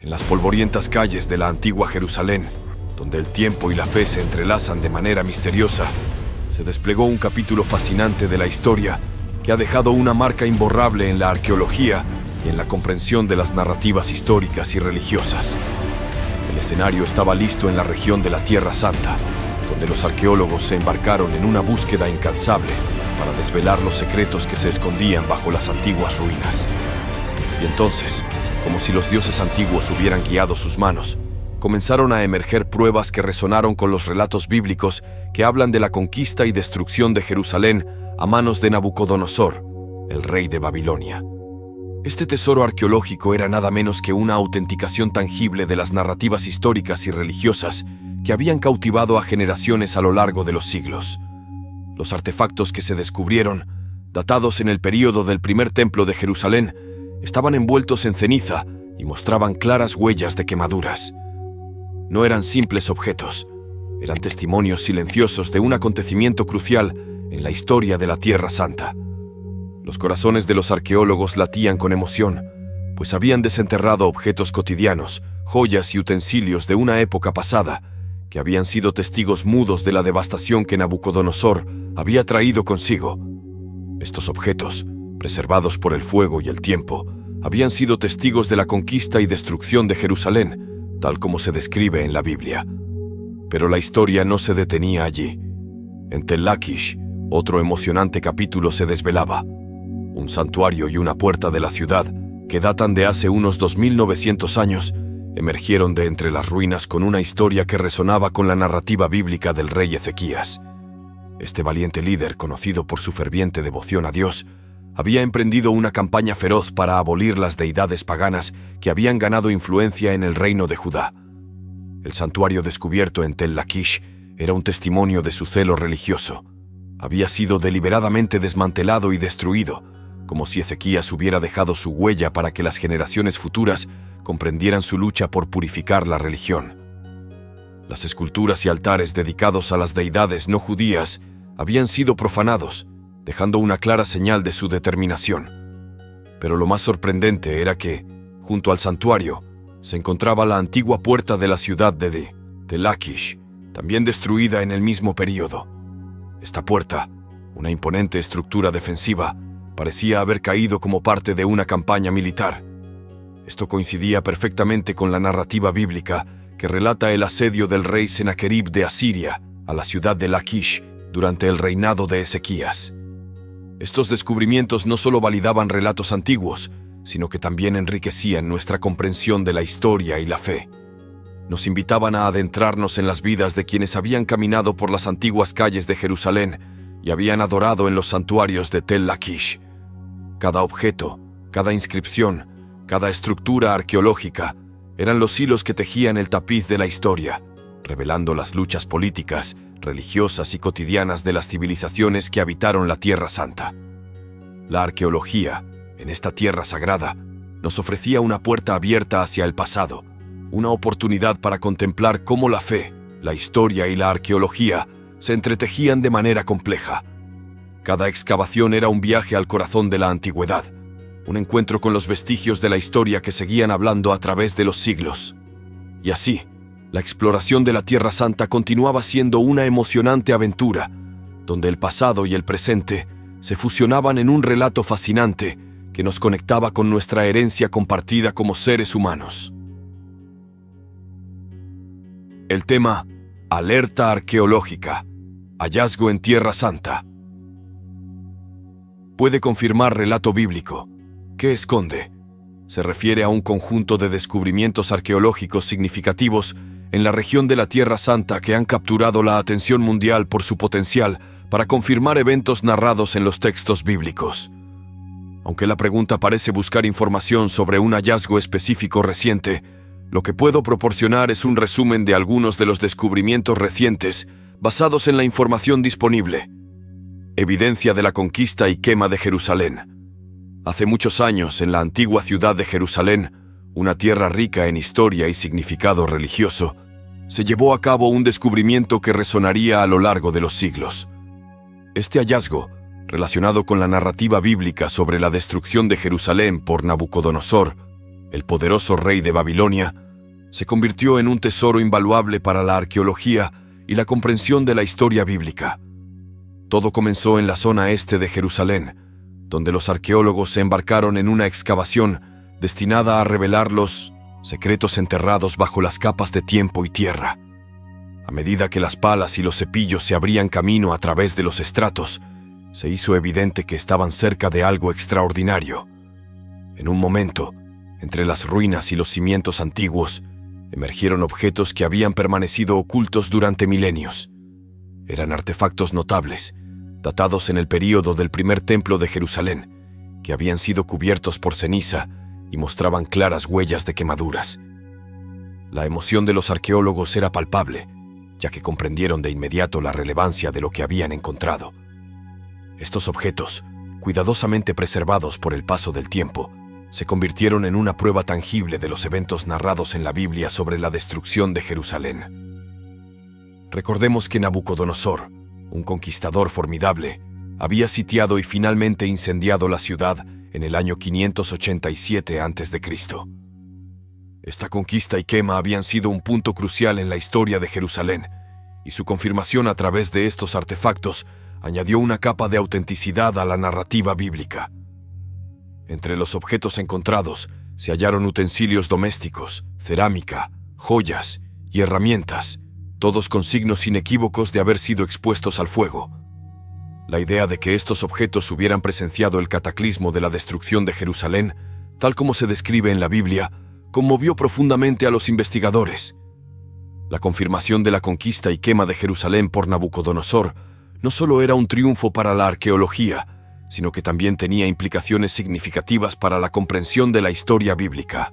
En las polvorientas calles de la antigua Jerusalén, donde el tiempo y la fe se entrelazan de manera misteriosa, se desplegó un capítulo fascinante de la historia que ha dejado una marca imborrable en la arqueología y en la comprensión de las narrativas históricas y religiosas. El escenario estaba listo en la región de la Tierra Santa, donde los arqueólogos se embarcaron en una búsqueda incansable para desvelar los secretos que se escondían bajo las antiguas ruinas. Y entonces, como si los dioses antiguos hubieran guiado sus manos, comenzaron a emerger pruebas que resonaron con los relatos bíblicos que hablan de la conquista y destrucción de Jerusalén a manos de Nabucodonosor, el rey de Babilonia. Este tesoro arqueológico era nada menos que una autenticación tangible de las narrativas históricas y religiosas que habían cautivado a generaciones a lo largo de los siglos. Los artefactos que se descubrieron, datados en el período del primer templo de Jerusalén, estaban envueltos en ceniza y mostraban claras huellas de quemaduras. No eran simples objetos, eran testimonios silenciosos de un acontecimiento crucial en la historia de la Tierra Santa. Los corazones de los arqueólogos latían con emoción, pues habían desenterrado objetos cotidianos, joyas y utensilios de una época pasada, que habían sido testigos mudos de la devastación que Nabucodonosor había traído consigo. Estos objetos, preservados por el fuego y el tiempo, habían sido testigos de la conquista y destrucción de Jerusalén, tal como se describe en la Biblia. Pero la historia no se detenía allí. En Tel Lakish, otro emocionante capítulo se desvelaba. Un santuario y una puerta de la ciudad, que datan de hace unos 2900 años, emergieron de entre las ruinas con una historia que resonaba con la narrativa bíblica del rey Ezequías. Este valiente líder, conocido por su ferviente devoción a Dios, había emprendido una campaña feroz para abolir las deidades paganas que habían ganado influencia en el reino de Judá. El santuario descubierto en Tel Lakish era un testimonio de su celo religioso. Había sido deliberadamente desmantelado y destruido, como si Ezequías hubiera dejado su huella para que las generaciones futuras comprendieran su lucha por purificar la religión. Las esculturas y altares dedicados a las deidades no judías habían sido profanados, dejando una clara señal de su determinación. Pero lo más sorprendente era que, junto al santuario, se encontraba la antigua puerta de la ciudad de Tel Lakish, también destruida en el mismo período. Esta puerta, una imponente estructura defensiva, parecía haber caído como parte de una campaña militar. Esto coincidía perfectamente con la narrativa bíblica que relata el asedio del rey Senaquerib de Asiria a la ciudad de Lakish durante el reinado de Ezequías. Estos descubrimientos no solo validaban relatos antiguos, sino que también enriquecían nuestra comprensión de la historia y la fe. Nos invitaban a adentrarnos en las vidas de quienes habían caminado por las antiguas calles de Jerusalén y habían adorado en los santuarios de Tel Lakish. Cada objeto, cada inscripción, cada estructura arqueológica eran los hilos que tejían el tapiz de la historia, revelando las luchas políticas, religiosas y cotidianas de las civilizaciones que habitaron la Tierra Santa. La arqueología, en esta tierra sagrada, nos ofrecía una puerta abierta hacia el pasado, una oportunidad para contemplar cómo la fe, la historia y la arqueología se entretejían de manera compleja. Cada excavación era un viaje al corazón de la antigüedad, un encuentro con los vestigios de la historia que seguían hablando a través de los siglos. Y así, la exploración de la Tierra Santa continuaba siendo una emocionante aventura, donde el pasado y el presente se fusionaban en un relato fascinante que nos conectaba con nuestra herencia compartida como seres humanos. El tema: alerta arqueológica, hallazgo en Tierra Santa. Puede confirmar relato bíblico. ¿Qué esconde? Se refiere a un conjunto de descubrimientos arqueológicos significativos en la región de la Tierra Santa que han capturado la atención mundial por su potencial para confirmar eventos narrados en los textos bíblicos. Aunque la pregunta parece buscar información sobre un hallazgo específico reciente, lo que puedo proporcionar es un resumen de algunos de los descubrimientos recientes basados en la información disponible. Evidencia de la conquista y quema de Jerusalén. Hace muchos años, en la antigua ciudad de Jerusalén, una tierra rica en historia y significado religioso, se llevó a cabo un descubrimiento que resonaría a lo largo de los siglos. Este hallazgo, relacionado con la narrativa bíblica sobre la destrucción de Jerusalén por Nabucodonosor, el poderoso rey de Babilonia, se convirtió en un tesoro invaluable para la arqueología y la comprensión de la historia bíblica. Todo comenzó en la zona este de Jerusalén, donde los arqueólogos se embarcaron en una excavación destinada a revelar los secretos enterrados bajo las capas de tiempo y tierra. A medida que las palas y los cepillos se abrían camino a través de los estratos, se hizo evidente que estaban cerca de algo extraordinario. En un momento, entre las ruinas y los cimientos antiguos, emergieron objetos que habían permanecido ocultos durante milenios. Eran artefactos notables, datados en el período del primer templo de Jerusalén, que habían sido cubiertos por ceniza y mostraban claras huellas de quemaduras. La emoción de los arqueólogos era palpable, ya que comprendieron de inmediato la relevancia de lo que habían encontrado. Estos objetos, cuidadosamente preservados por el paso del tiempo, se convirtieron en una prueba tangible de los eventos narrados en la Biblia sobre la destrucción de Jerusalén. Recordemos que Nabucodonosor, un conquistador formidable, había sitiado y finalmente incendiado la ciudad en el año 587 a.C. Esta conquista y quema habían sido un punto crucial en la historia de Jerusalén, y su confirmación a través de estos artefactos añadió una capa de autenticidad a la narrativa bíblica. Entre los objetos encontrados se hallaron utensilios domésticos, cerámica, joyas y herramientas, todos con signos inequívocos de haber sido expuestos al fuego. La idea de que estos objetos hubieran presenciado el cataclismo de la destrucción de Jerusalén, tal como se describe en la Biblia, conmovió profundamente a los investigadores. La confirmación de la conquista y quema de Jerusalén por Nabucodonosor no solo era un triunfo para la arqueología, sino que también tenía implicaciones significativas para la comprensión de la historia bíblica.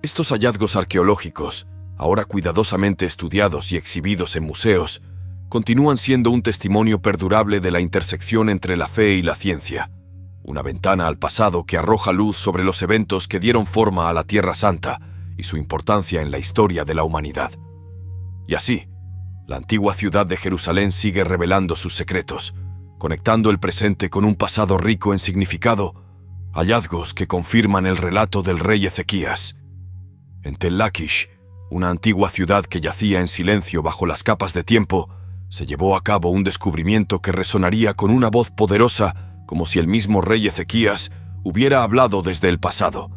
Estos hallazgos arqueológicos, ahora cuidadosamente estudiados y exhibidos en museos, continúan siendo un testimonio perdurable de la intersección entre la fe y la ciencia, una ventana al pasado que arroja luz sobre los eventos que dieron forma a la Tierra Santa y su importancia en la historia de la humanidad. Y así, la antigua ciudad de Jerusalén sigue revelando sus secretos, conectando el presente con un pasado rico en significado, hallazgos que confirman el relato del rey Ezequías. En Tel Laquish, una antigua ciudad que yacía en silencio bajo las capas de tiempo, se llevó a cabo un descubrimiento que resonaría con una voz poderosa, como si el mismo rey Ezequías hubiera hablado desde el pasado.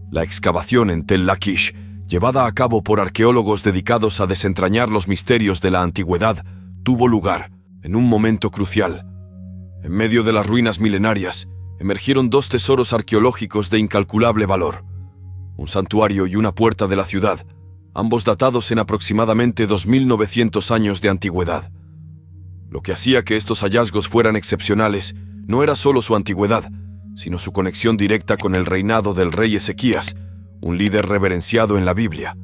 La excavación en Tel Laquish, llevada a cabo por arqueólogos dedicados a desentrañar los misterios de la antigüedad, tuvo lugar en un momento crucial. En medio de las ruinas milenarias, emergieron dos tesoros arqueológicos de incalculable valor: un santuario y una puerta de la ciudad, ambos datados en aproximadamente 2900 años de antigüedad. Lo que hacía que estos hallazgos fueran excepcionales no era solo su antigüedad, sino su conexión directa con el reinado del rey Ezequías, un líder reverenciado en la Biblia.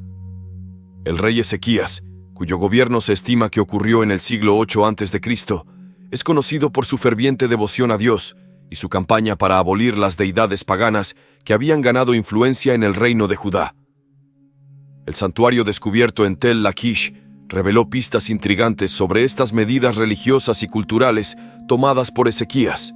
El rey Ezequías, cuyo gobierno se estima que ocurrió en el siglo VIII a.C., es conocido por su ferviente devoción a Dios y su campaña para abolir las deidades paganas que habían ganado influencia en el reino de Judá. El santuario descubierto en Tel Laquish reveló pistas intrigantes sobre estas medidas religiosas y culturales tomadas por Ezequías.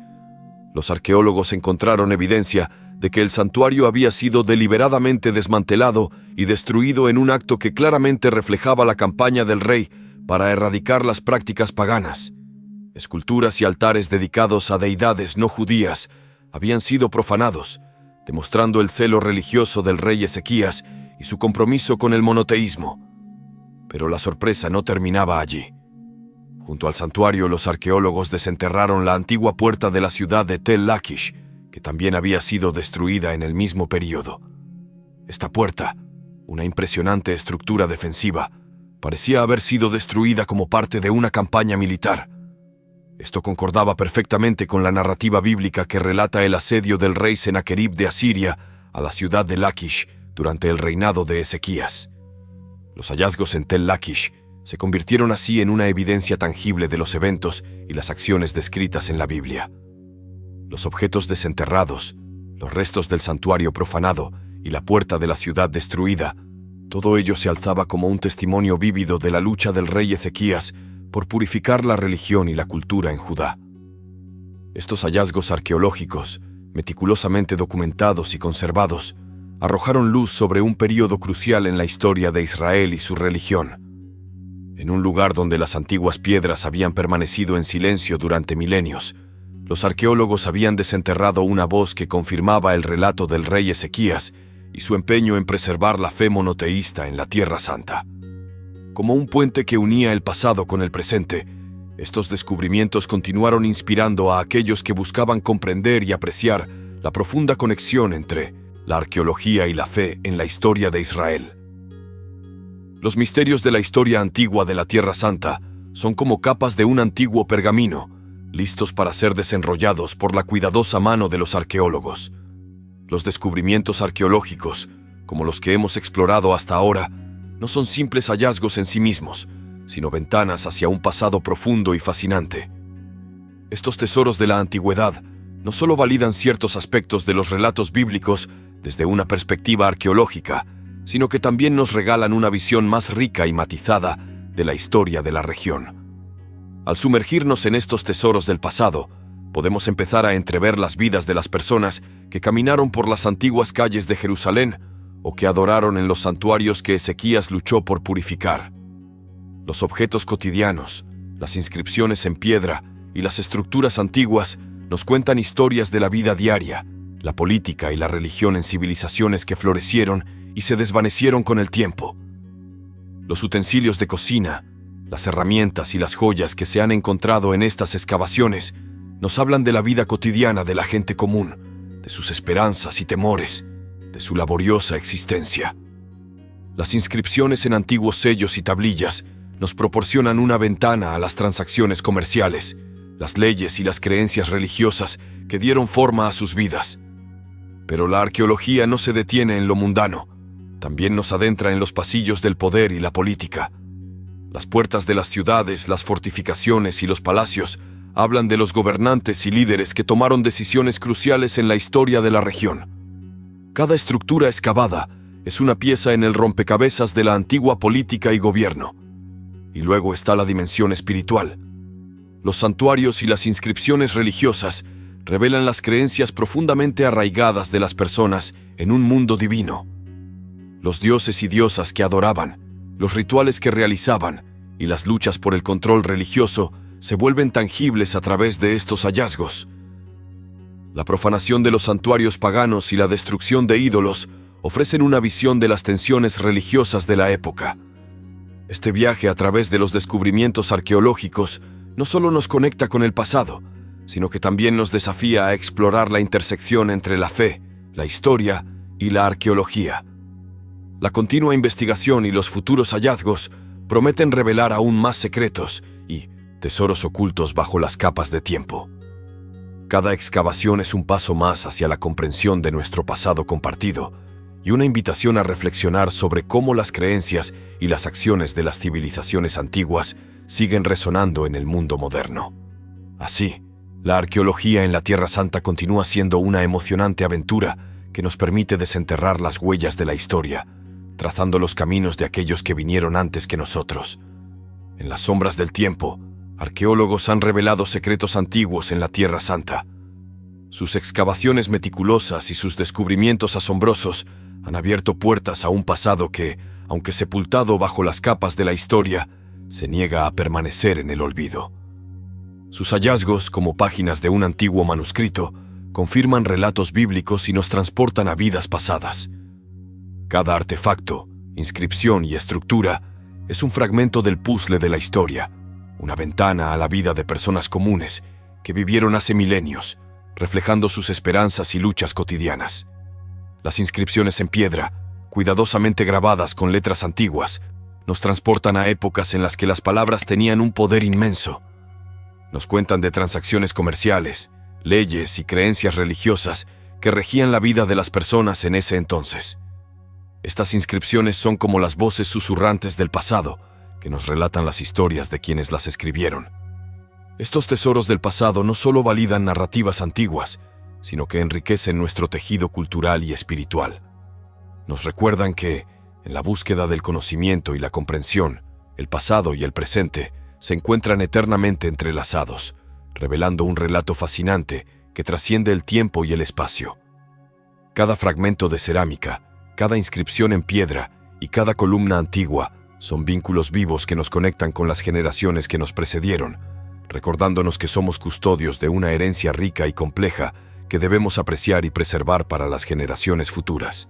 Los arqueólogos encontraron evidencia de que el santuario había sido deliberadamente desmantelado y destruido en un acto que claramente reflejaba la campaña del rey para erradicar las prácticas paganas. Esculturas y altares dedicados a deidades no judías habían sido profanados, demostrando el celo religioso del rey Ezequías y su compromiso con el monoteísmo. Pero la sorpresa no terminaba allí. Junto al santuario, los arqueólogos desenterraron la antigua puerta de la ciudad de Tel Laquish, que también había sido destruida en el mismo período. Esta puerta, una impresionante estructura defensiva, parecía haber sido destruida como parte de una campaña militar. Esto concordaba perfectamente con la narrativa bíblica que relata el asedio del rey Senaquerib de Asiria a la ciudad de Laquish durante el reinado de Ezequías. Los hallazgos en Tel Laquish se convirtieron así en una evidencia tangible de los eventos y las acciones descritas en la Biblia. Los objetos desenterrados, los restos del santuario profanado y la puerta de la ciudad destruida, todo ello se alzaba como un testimonio vívido de la lucha del rey Ezequías por purificar la religión y la cultura en Judá. Estos hallazgos arqueológicos, meticulosamente documentados y conservados, arrojaron luz sobre un período crucial en la historia de Israel y su religión. En un lugar donde las antiguas piedras habían permanecido en silencio durante milenios, los arqueólogos habían desenterrado una voz que confirmaba el relato del rey Ezequías y su empeño en preservar la fe monoteísta en la Tierra Santa. Como un puente que unía el pasado con el presente, estos descubrimientos continuaron inspirando a aquellos que buscaban comprender y apreciar la profunda conexión entre la arqueología y la fe en la historia de Israel. Los misterios de la historia antigua de la Tierra Santa son como capas de un antiguo pergamino, listos para ser desenrollados por la cuidadosa mano de los arqueólogos. Los descubrimientos arqueológicos, como los que hemos explorado hasta ahora, no son simples hallazgos en sí mismos, sino ventanas hacia un pasado profundo y fascinante. Estos tesoros de la antigüedad no solo validan ciertos aspectos de los relatos bíblicos desde una perspectiva arqueológica, sino que también nos regalan una visión más rica y matizada de la historia de la región. Al sumergirnos en estos tesoros del pasado, podemos empezar a entrever las vidas de las personas que caminaron por las antiguas calles de Jerusalén o que adoraron en los santuarios que Ezequías luchó por purificar. Los objetos cotidianos, las inscripciones en piedra y las estructuras antiguas nos cuentan historias de la vida diaria, la política y la religión en civilizaciones que florecieron y se desvanecieron con el tiempo. Los utensilios de cocina, las herramientas y las joyas que se han encontrado en estas excavaciones nos hablan de la vida cotidiana de la gente común, de sus esperanzas y temores, de su laboriosa existencia. Las inscripciones en antiguos sellos y tablillas nos proporcionan una ventana a las transacciones comerciales, las leyes y las creencias religiosas que dieron forma a sus vidas. Pero la arqueología no se detiene en lo mundano, también nos adentra en los pasillos del poder y la política. Las puertas de las ciudades, las fortificaciones y los palacios hablan de los gobernantes y líderes que tomaron decisiones cruciales en la historia de la región. Cada estructura excavada es una pieza en el rompecabezas de la antigua política y gobierno. Y luego está la dimensión espiritual. Los santuarios y las inscripciones religiosas revelan las creencias profundamente arraigadas de las personas en un mundo divino. Los dioses y diosas que adoraban, los rituales que realizaban y las luchas por el control religioso se vuelven tangibles a través de estos hallazgos. La profanación de los santuarios paganos y la destrucción de ídolos ofrecen una visión de las tensiones religiosas de la época. Este viaje a través de los descubrimientos arqueológicos no solo nos conecta con el pasado, sino que también nos desafía a explorar la intersección entre la fe, la historia y la arqueología. La continua investigación y los futuros hallazgos prometen revelar aún más secretos y tesoros ocultos bajo las capas de tiempo. Cada excavación es un paso más hacia la comprensión de nuestro pasado compartido y una invitación a reflexionar sobre cómo las creencias y las acciones de las civilizaciones antiguas siguen resonando en el mundo moderno. Así, la arqueología en la Tierra Santa continúa siendo una emocionante aventura que nos permite desenterrar las huellas de la historia, trazando los caminos de aquellos que vinieron antes que nosotros. En las sombras del tiempo, arqueólogos han revelado secretos antiguos en la Tierra Santa. Sus excavaciones meticulosas y sus descubrimientos asombrosos han abierto puertas a un pasado que, aunque sepultado bajo las capas de la historia, se niega a permanecer en el olvido. Sus hallazgos, como páginas de un antiguo manuscrito, confirman relatos bíblicos y nos transportan a vidas pasadas. Cada artefacto, inscripción y estructura es un fragmento del puzzle de la historia, una ventana a la vida de personas comunes que vivieron hace milenios, reflejando sus esperanzas y luchas cotidianas. Las inscripciones en piedra, cuidadosamente grabadas con letras antiguas, nos transportan a épocas en las que las palabras tenían un poder inmenso. Nos cuentan de transacciones comerciales, leyes y creencias religiosas que regían la vida de las personas en ese entonces. Estas inscripciones son como las voces susurrantes del pasado, que nos relatan las historias de quienes las escribieron. Estos tesoros del pasado no solo validan narrativas antiguas, sino que enriquecen nuestro tejido cultural y espiritual. Nos recuerdan que, en la búsqueda del conocimiento y la comprensión, el pasado y el presente se encuentran eternamente entrelazados, revelando un relato fascinante que trasciende el tiempo y el espacio. Cada fragmento de cerámica, Cada inscripción en piedra y cada columna antigua son vínculos vivos que nos conectan con las generaciones que nos precedieron, recordándonos que somos custodios de una herencia rica y compleja que debemos apreciar y preservar para las generaciones futuras.